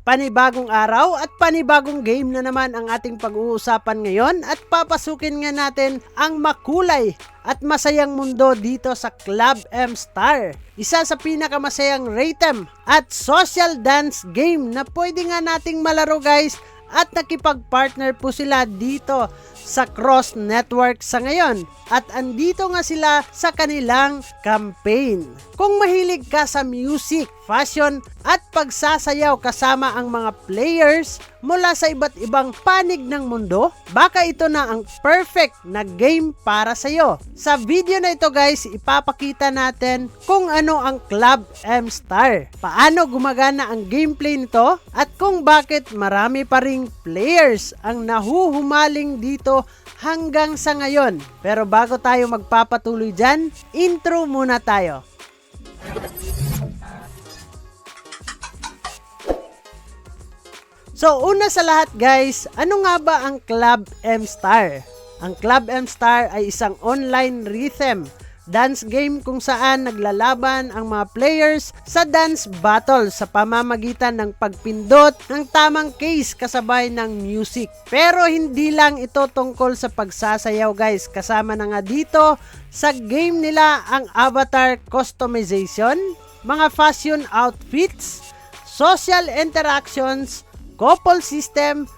Panibagong araw at panibagong game na naman ang ating pag-uusapan ngayon at papasukin nga natin ang makulay at masayang mundo dito sa Club M Star. Isa sa pinakamasayang rhythm at social dance game na pwede nga nating malaro guys, at nakipag-partner po sila dito sa Cross Network sa ngayon. At andito nga sila sa kanilang campaign. Kung mahilig ka sa music, fashion at pagsasayaw kasama ang mga players mula sa iba't ibang panig ng mundo, baka ito na ang perfect na game para sa iyo. Sa video na ito guys, ipapakita natin kung ano ang Club M Star, paano gumagana ang gameplay nito, at kung bakit marami pa ring players ang nahuhumaling dito hanggang sa ngayon. Pero bago tayo magpapatuloy dyan, intro muna tayo. So una sa lahat guys, ano nga ba ang Club M Star? Ang Club M Star ay isang online rhythm dance game kung saan naglalaban ang mga players sa dance battle sa pamamagitan ng pagpindot ng tamang keys kasabay ng music. Pero hindi lang ito tungkol sa pagsasayaw guys, kasama na nga dito sa game nila ang avatar customization, mga fashion outfits, social interactions, couple system,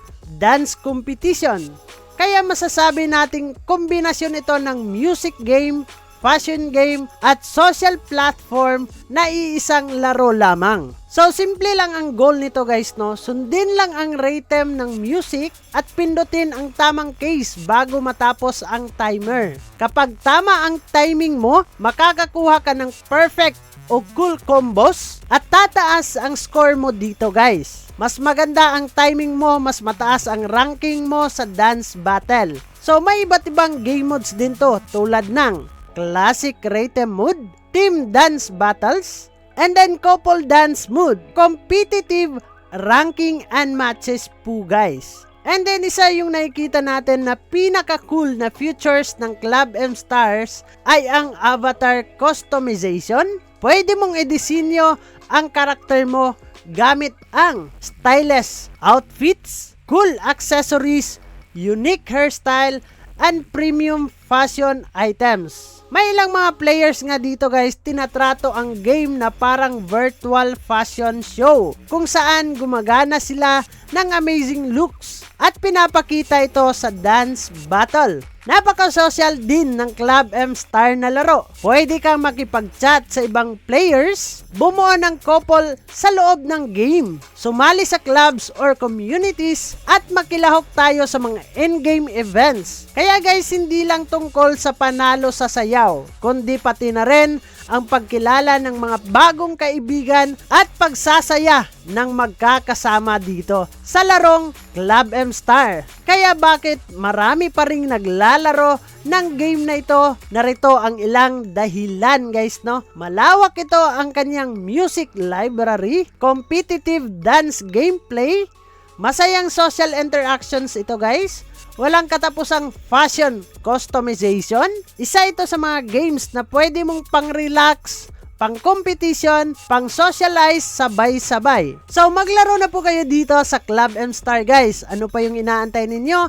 dance competition. Kaya masasabi nating kombinasyon ito ng music game, fashion game, at social platform na iisang laro lamang. So simple lang ang goal nito guys, no? Sundin lang ang rhythm ng music at pindutin ang tamang case bago matapos ang timer. Kapag tama ang timing mo, makakakuha ka ng perfect o cool combos at tataas ang score mo dito guys. Mas maganda ang timing mo, mas mataas ang ranking mo sa dance battle. So may iba't ibang game modes din to, tulad ng Classic Rhythm Mode, Team Dance Battles, and then Couple Dance Mode, Competitive Ranking and Matches po guys. And then isa yung nakikita natin na pinaka-cool na features ng Club M Stars ay ang avatar customization. Pwede mong edisinyo ang karakter mo gamit ang stylish outfits, cool accessories, unique hairstyle, and premium fashion items. May ilang mga players nga dito guys, tinatrato ang game na parang virtual fashion show kung saan gumagana sila ng amazing looks at pinapakita ito sa dance battle. Napaka-social din ng Club M Star na laro. Pwede kang makipag-chat sa ibang players, bumuo ng couple sa loob ng game, sumali sa clubs or communities, at makilahok tayo sa mga in-game events. Kaya guys, hindi lang tungkol sa panalo sa sayaw, kundi pati na rin ang pagkilala ng mga bagong kaibigan at pagsasaya ng magkakasama dito sa larong Club M Star. Kaya bakit marami pa ring naglalaro ng game na ito? Narito ang ilang dahilan guys, no? Malawak ito ang kanyang music library, competitive dance gameplay, masayang social interactions ito guys, walang katapusang fashion customization. Isa ito sa mga games na pwede mong pang-relax, pang-competition, pang-socialize sabay-sabay. So maglaro na po kayo dito sa Club M Star guys. Ano pa yung inaantay ninyo?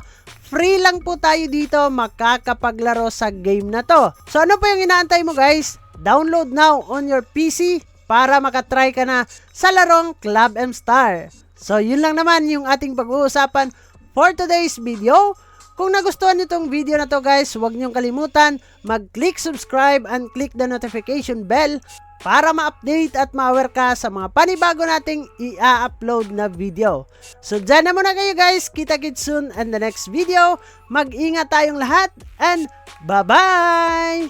Free lang po tayo dito makakapaglaro sa game na to. So ano pa yung inaantay mo guys? Download now on your PC para makatry ka na sa larong Club M Star. So yun lang naman yung ating pag-uusapan for today's video. Kung nagustuhan nyo itong video na to guys, huwag nyong kalimutan mag-click subscribe and click the notification bell para ma-update at ma-aware ka sa mga panibago nating i-upload na video. So dyan na muna kayo guys, kita-kits soon in the next video. Mag-ingat tayong lahat and bye-bye!